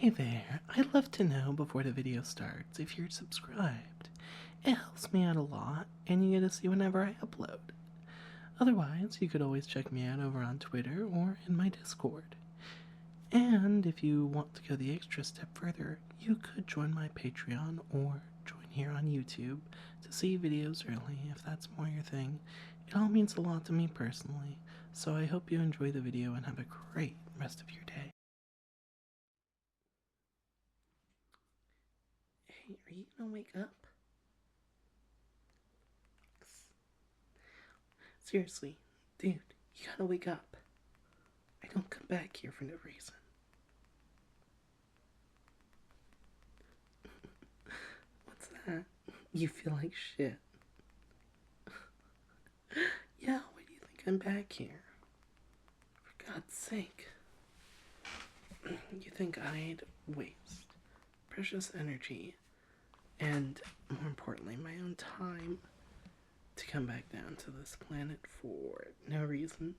Hi there. I'd love to know before the video starts if you're subscribed. It helps me out a lot, and you get to see whenever I upload. Otherwise, you could always check me out over on Twitter or in my Discord. And if you want to go the extra step further, you could join my Patreon or join here on YouTube to see videos early if that's more your thing. It all means a lot to me personally, so I hope you enjoy the video and have a great rest of your day. Hey, are you gonna wake up? Seriously, dude, you gotta wake up. I don't come back here for no reason. What's that? You feel like shit. Yeah, why do you think I'm back here? For God's sake. You think I'd waste precious energy and, more importantly, my own time to come back down to this planet for no reason?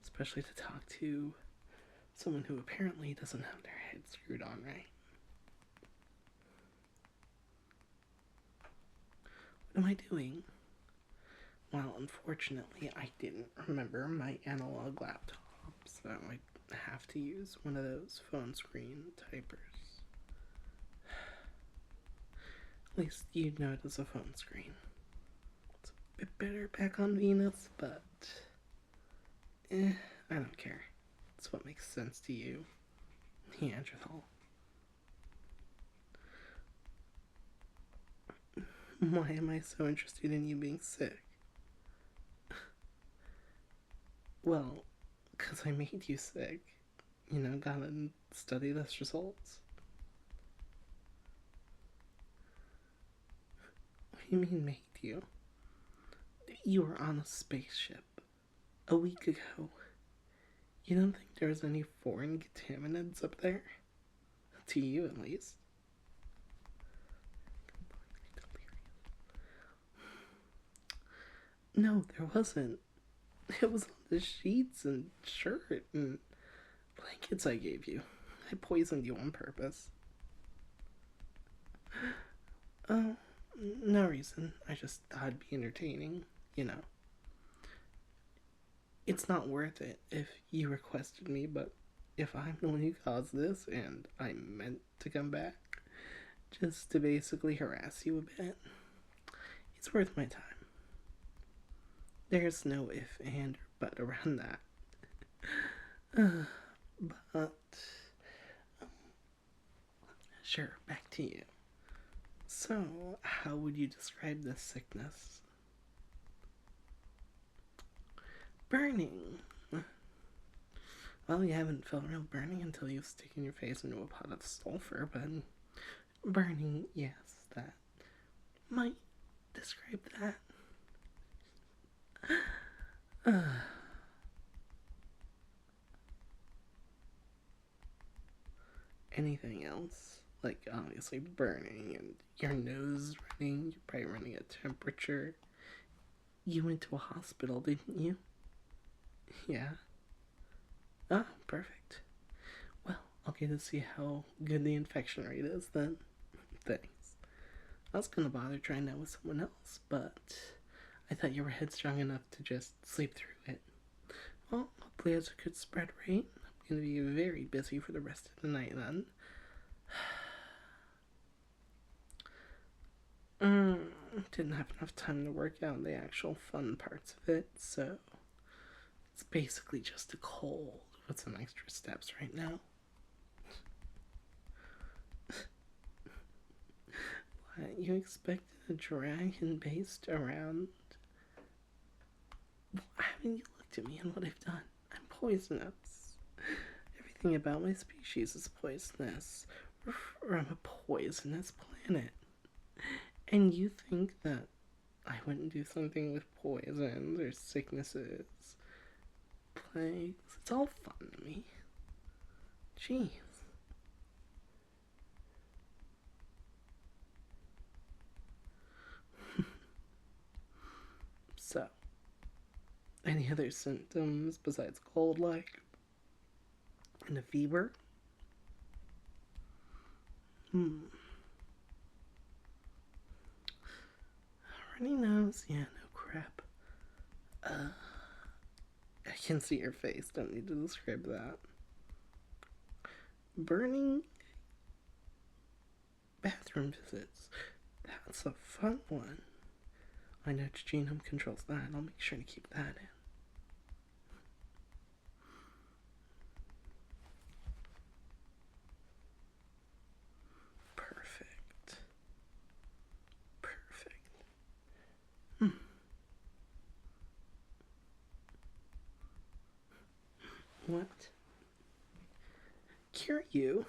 Especially to talk to someone who apparently doesn't have their head screwed on right. What am I doing? Well, unfortunately, I didn't remember my analog laptop, so I have to use one of those phone screen typers. At least you'd know it as a phone screen. It's a bit better back on Venus, but I don't care. It's what makes sense to you, Neanderthal. Why am I so interested in you being sick? Well, because I made you sick. You know, gotta study those results. What do you mean made you? You were on a spaceship a week ago. You don't think there was any foreign contaminants up there? To you, at least. No, there wasn't. It was on the sheets and shirt and blankets I gave you. I poisoned you on purpose. Oh, no reason. I just thought it'd be entertaining, you know. It's not worth it if you requested me, but if I'm the one who caused this and I meant to come back just to basically harass you a bit, it's worth my time. There's no if, and, or but around that. But, sure, back to you. So, how would you describe this sickness? Burning. Well, you haven't felt real burning until you stick your face into a pot of sulfur, but burning, yes, that might describe that. Anything else? Like, obviously, burning and your nose running. You're probably running a temperature. You went to a hospital, didn't you? Yeah. Ah, perfect. Well, I'll get to see how good the infection rate is then. Thanks. I was gonna bother trying that with someone else, but I thought you were headstrong enough to just sleep through it. Well, hopefully it's a good spread rate. I'm gonna be very busy for the rest of the night then. Didn't have enough time to work out the actual fun parts of it, so it's basically just a cold with some extra steps right now. What, you expected a dragon based around? Haven't you looked at me and what I've done? I'm poisonous. Everything about my species is poisonous. We're from a poisonous planet. And you think that I wouldn't do something with poisons or sicknesses, plagues? It's all fun to me. Jeez. So, any other symptoms besides cold like? And a fever? Hmm. Runny nose? Yeah, no crap. I can see your face. Don't need to describe that. Burning bathroom visits. That's a fun one. I know genome controls that. I'll make sure to keep that in. Perfect. Perfect. What? Cure you?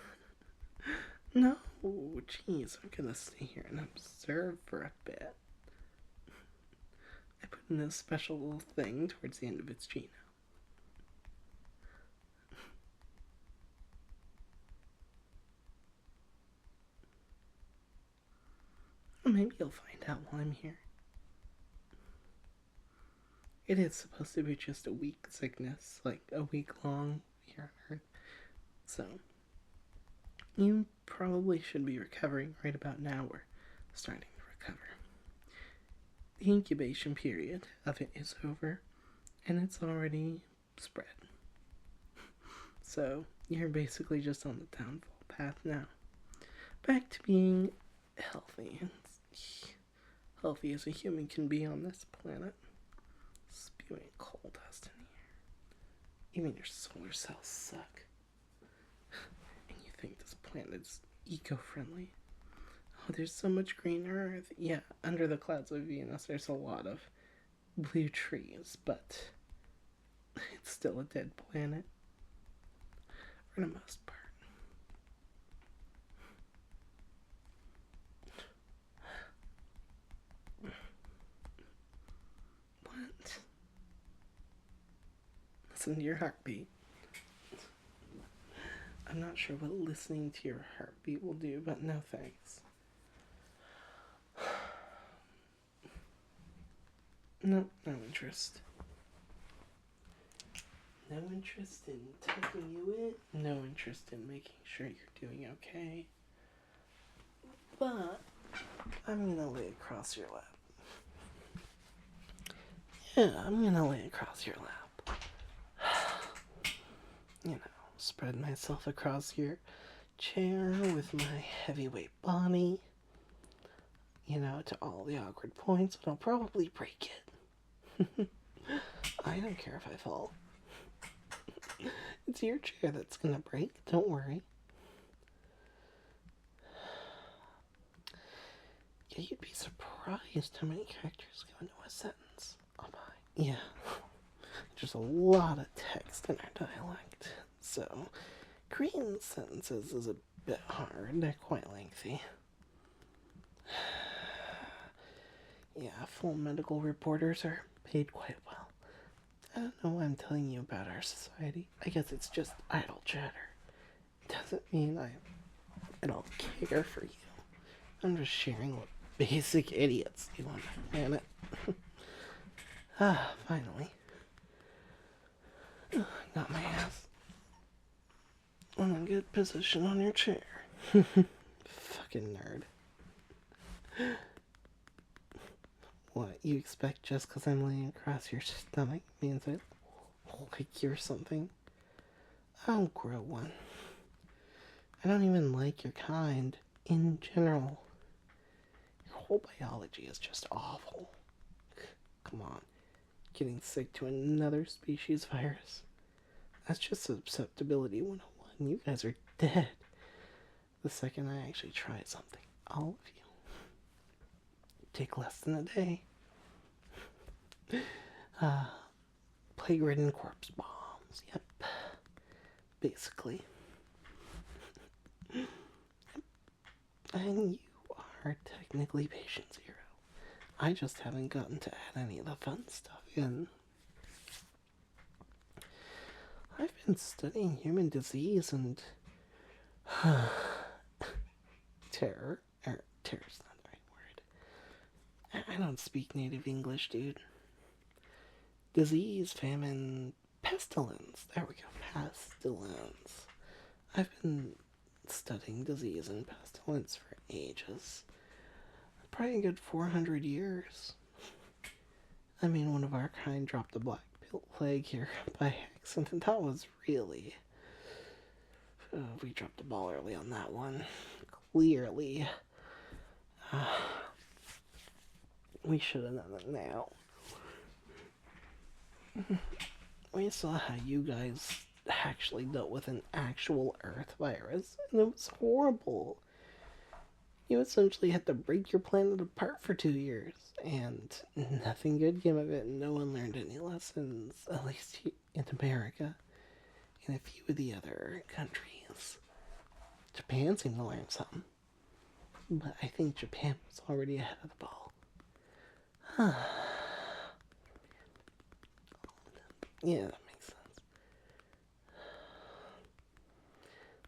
No, jeez, I'm gonna stay here and observe for a bit. I put in a special little thing towards the end of its genome. Maybe you'll find out while I'm here. It is supposed to be just a week sickness, like a week long here on Earth. So, you probably should be recovering right about now. We're starting to recover. The incubation period of it is over, and it's already spread. So, you're basically just on the downfall path now. Back to being healthy. Healthy as a human can be on this planet. Spewing coal dust in the air. Even your solar cells suck. And you think this planet is eco-friendly. Oh, there's so much green earth. Yeah, under the clouds of Venus there's a lot of blue trees, but it's still a dead planet. For the most part. What? Listen to your heartbeat. I'm not sure what listening to your heartbeat will do, but no thanks. No interest. No interest in taking you in. No interest in making sure you're doing okay. But I'm gonna lay across your lap. Yeah, I'm gonna lay across your lap. You know, spread myself across your chair with my heavyweight body. You know, to all the awkward points, but I'll probably break it. I don't care if I fall. It's your chair that's gonna break, don't worry. Yeah, you'd be surprised how many characters go into a sentence. Oh my. Yeah. There's a lot of text in our dialect. So, creating sentences is a bit hard. They're quite lengthy. Yeah, full medical reporters are paid quite well. I don't know why I'm telling you about our society. I guess it's just idle chatter. It doesn't mean I don't care for you. I'm just sharing what basic idiots do on the planet. Finally. Got my ass in a good position on your chair. Fucking nerd. What, you expect just because I'm laying across your stomach means I like you or something? I'll grow one. I don't even like your kind, in general. Your whole biology is just awful. Come on. Getting sick to another species virus. That's just susceptibility 101. You guys are dead. The second I actually try something. All of you. Take less than a day. Plague-ridden corpse bombs. Yep. Basically. And you are technically patient zero. I just haven't gotten to add any of the fun stuff in. I've been studying human disease and terror. Terror's not the right word. I don't speak native English, dude. Disease, famine, pestilence. There we go. Pestilence. I've been studying disease and pestilence for ages. Probably a good 400 years. I mean, one of our kind dropped the black plague here by accident, and that was really... we dropped the ball early on that one. Clearly. We should have done it now. We saw how you guys actually dealt with an actual Earth virus, and it was horrible. You essentially had to break your planet apart for 2 years, and nothing good came of it, and no one learned any lessons, at least in America, and a few of the other countries. Japan seemed to learn something, but I think Japan was already ahead of the ball. Yeah, that makes sense.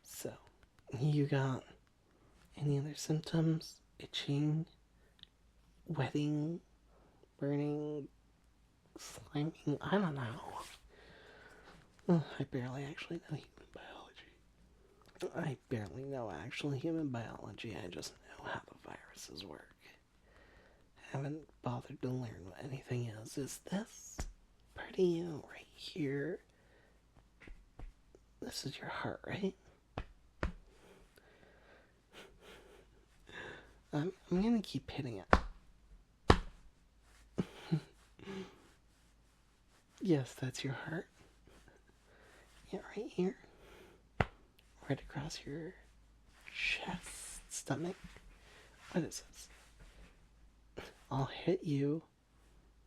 So, you got any other symptoms? Itching, wetting, burning, sliming? I don't know. I barely actually know human biology. I barely know actual human biology. I just know how the viruses work. Haven't bothered to learn what anything is. Is this part of you right here? This is your heart, right? I'm gonna keep hitting it. Yes, that's your heart. Yeah, right here. Right across your chest, stomach. What is this? I'll hit you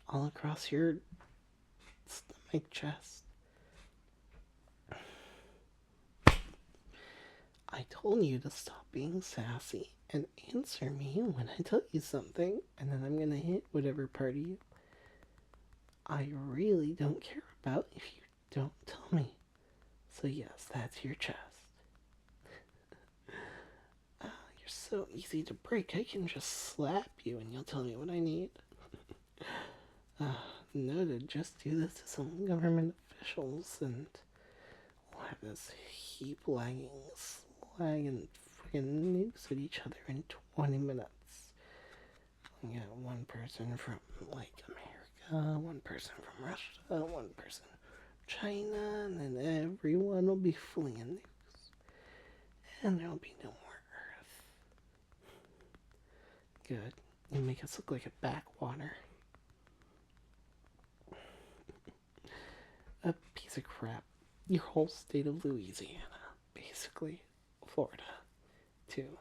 all across your stomach, chest. I told you to stop being sassy and answer me when I tell you something, and then I'm gonna hit whatever part of you I really don't care about if you don't tell me. So yes, that's your chest. You're so easy to break. I can just slap you and you'll tell me what I need. Noted. Just do this to some government officials and we'll have this heap lagging friggin' nukes at each other in 20 minutes. We got one person from, like, America, one person from Russia, one person from China, and then everyone will be flinging nukes. And there'll be no more Earth. Good. You make us look like a backwater. A piece of crap. Your whole state of Louisiana. Basically. Florida. Too.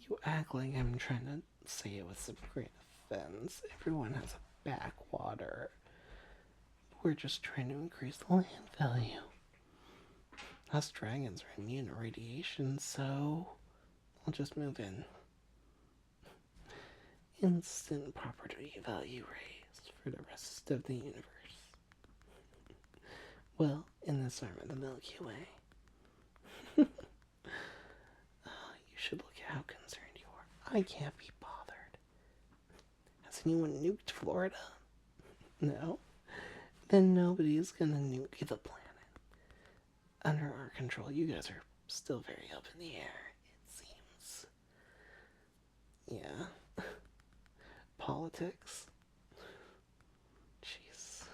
You act like I'm trying to say it with some great offense. Everyone has a backwater. We're just trying to increase the land value. Us dragons are immune to radiation, so I'll just move in. Instant property value raised for the rest of the universe. Well, in this arm of the Milky Way. You should look at how concerned you are. I can't be bothered. Has anyone nuked Florida? No? Then nobody's gonna nuke the planet. Under our control, you guys are still very up in the air, it seems. Yeah. Politics. Jeez.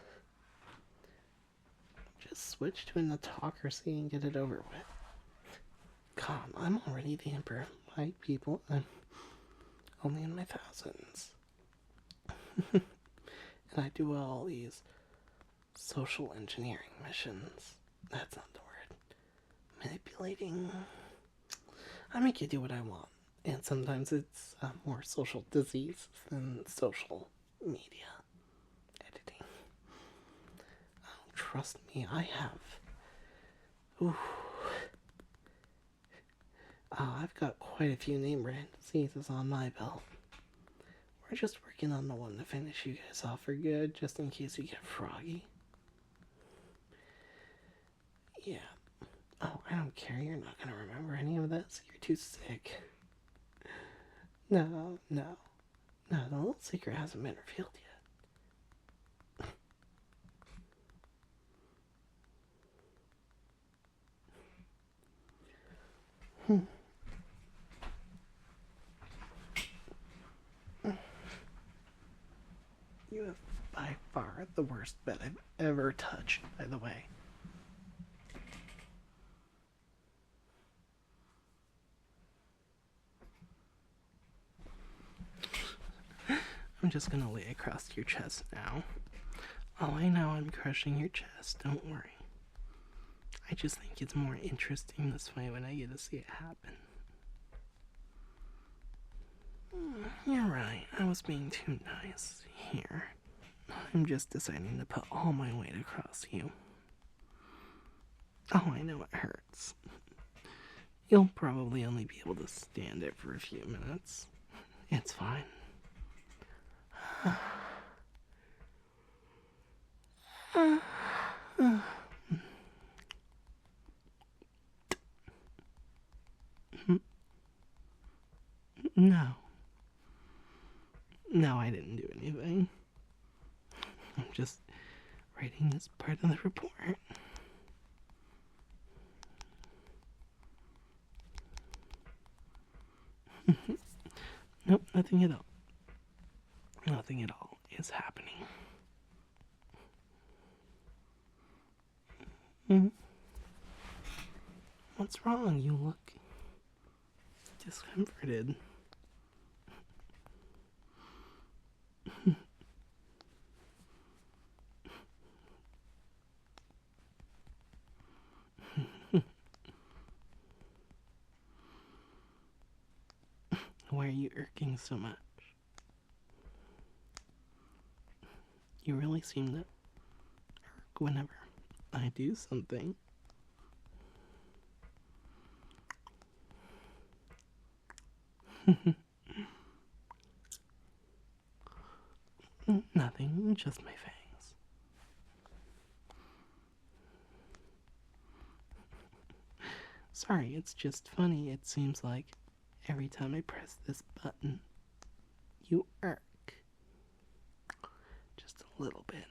Just switch to an autocracy and get it over with. God, I'm already the emperor of my people. I'm only in my thousands. And I do all these social engineering missions. That's not the word. Manipulating. I make you do what I want. And sometimes it's more social disease than social media editing. Oh, trust me, I have. Ooh. I've got quite a few name-brand diseases on my belt. We're just working on the one to finish you guys off for good, just in case you get froggy. Yeah. Oh, I don't care. You're not gonna remember any of this. You're too sick. No, the little secret hasn't been revealed You have by far the worst bed I've ever touched, by the way. I'm just gonna lay across your chest now. Oh, I know I'm crushing your chest, don't worry. I just think it's more interesting this way when I get to see it happen. You're right, I was being too nice. Here. I'm just deciding to put all my weight across you. Oh, I know it hurts. You'll probably only be able to stand it for a few minutes. It's fine. No. No, I didn't do anything. I'm just writing this part of the report. Nope, nothing at all. Nothing at all is happening. What's wrong? You look discomforted. Why are you irking so much? You really seem to irk whenever I do something. Nothing, just my fangs. Sorry, it's just funny. It seems like every time I press this button, you irk. Just a little bit.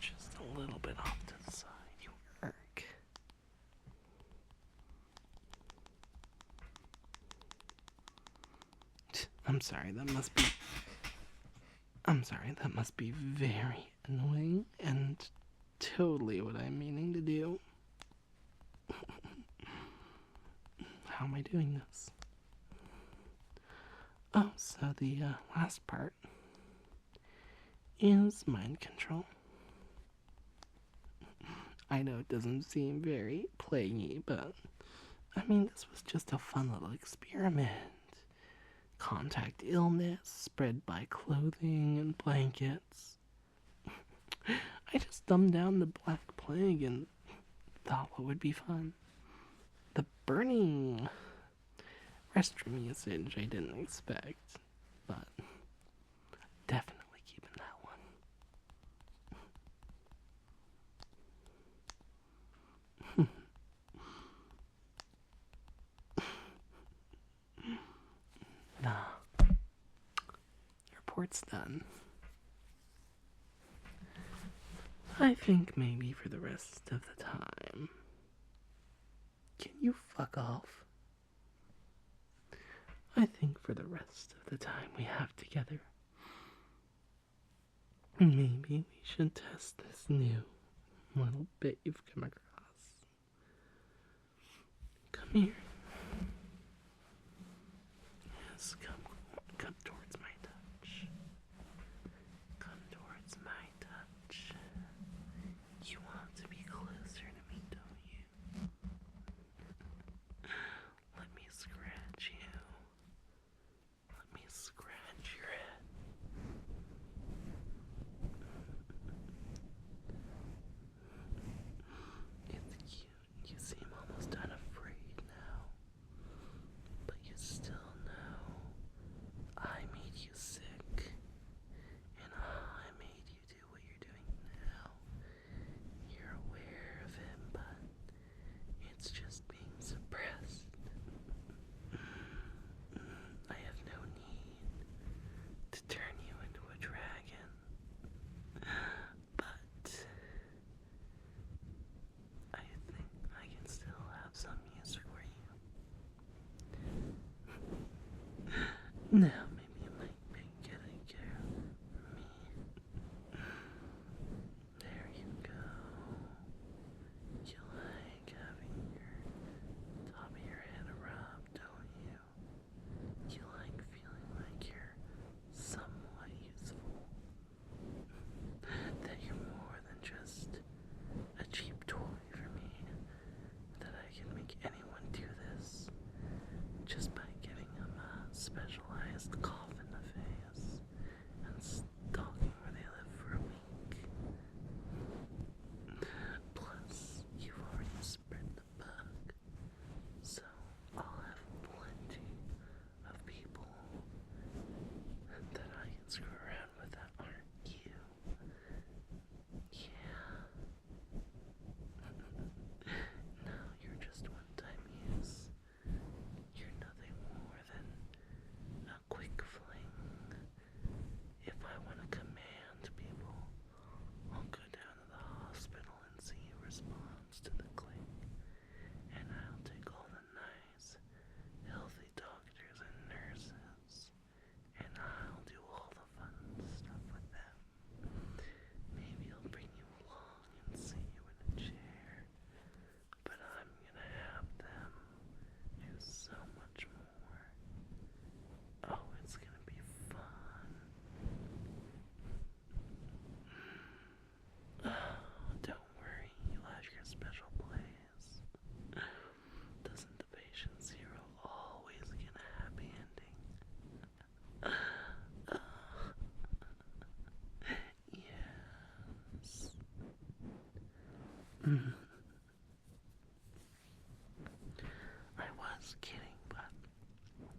Just a little bit off to the side. You irk. I'm sorry, that must be very annoying and totally what I'm meaning to do. How am I doing this? Oh, so the last part is mind control. I know it doesn't seem very plaguey, but I mean, this was just a fun little experiment. Contact illness spread by clothing and blankets. I just dumbed down the Black Plague and thought what would be fun. The burning restroom usage I didn't expect, but definitely keeping that one. Nah. Report's done. I think maybe for the rest of the time. Can you fuck off? I think for the rest of the time we have together, maybe we should test this new little bit you've come across. Come here. Yes, come towards my touch. Come towards my touch. You want to be closer to me, don't you? Let me scratch you. Let me scratch your head. It's cute. You seem almost unafraid now. But you still know Now maybe you might be getting care of me. There you go. You like having your top of your head rubbed, don't you? You like feeling like you're somewhat useful. That you're more than just a cheap toy for me. That I can make anyone do this just by giving them a specialized cough in the face and stalking where they live for a week. Plus, you've already spread the bug, so I'll have plenty of people that I can screw around with that aren't you. Yeah. No, you're just one-time use. You're nothing more than a quick fling. If I want to command people, I'll go down to the hospital and see who responds to the click. And I'll take all the nice, healthy doctors and nurses, and I'll do all the fun stuff with them. Maybe I'll bring you along and see you in a chair, but I'm gonna have them do so much more. Oh, it's gonna be fun. Don't worry, you'll have your special place. Doesn't the patient zero always get a happy ending? Yes. I was kidding, but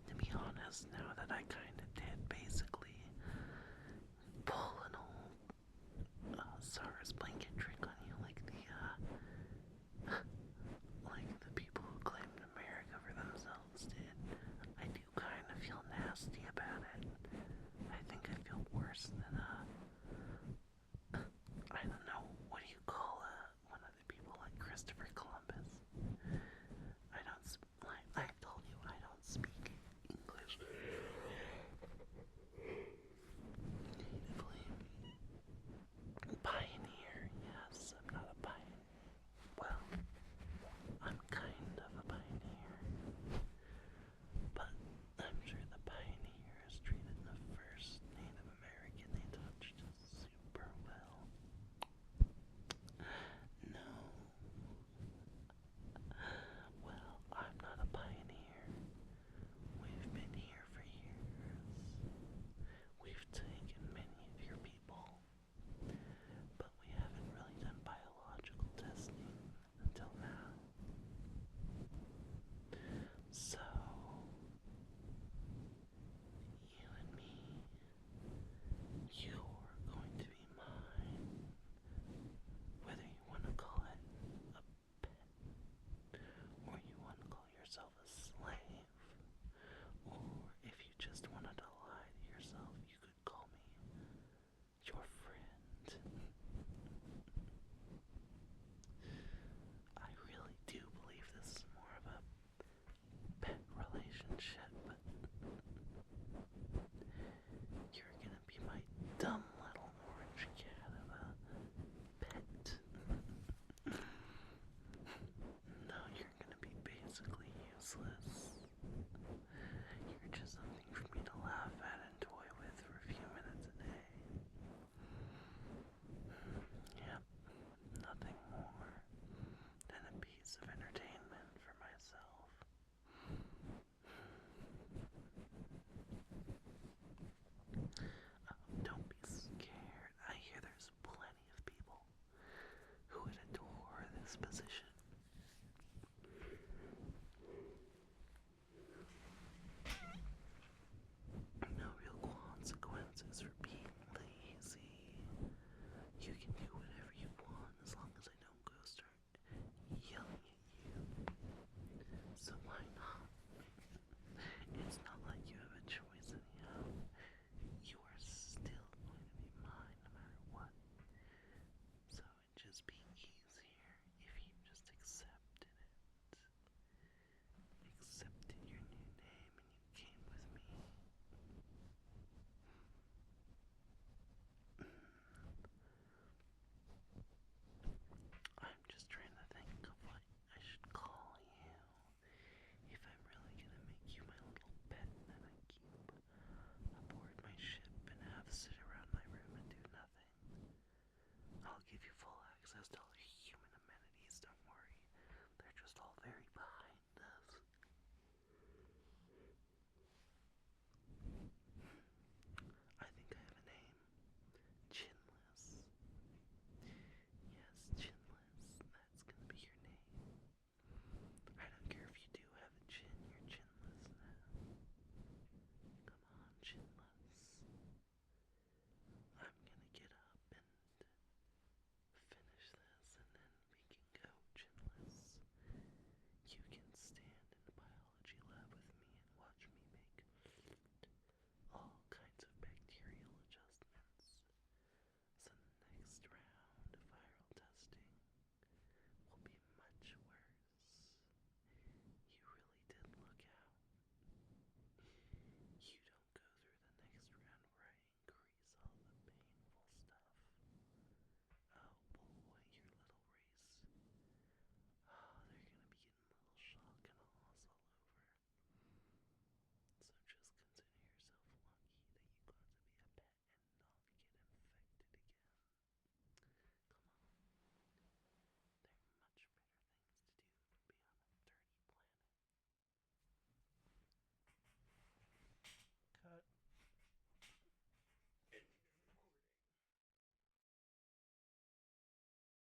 to be honest, now that I kind of did basically pull an old SARS blanket trick on you, like the people who claimed America for themselves did, I do kind of feel nasty about it. I think I feel worse than I don't know, what do you call one of the people like Christopher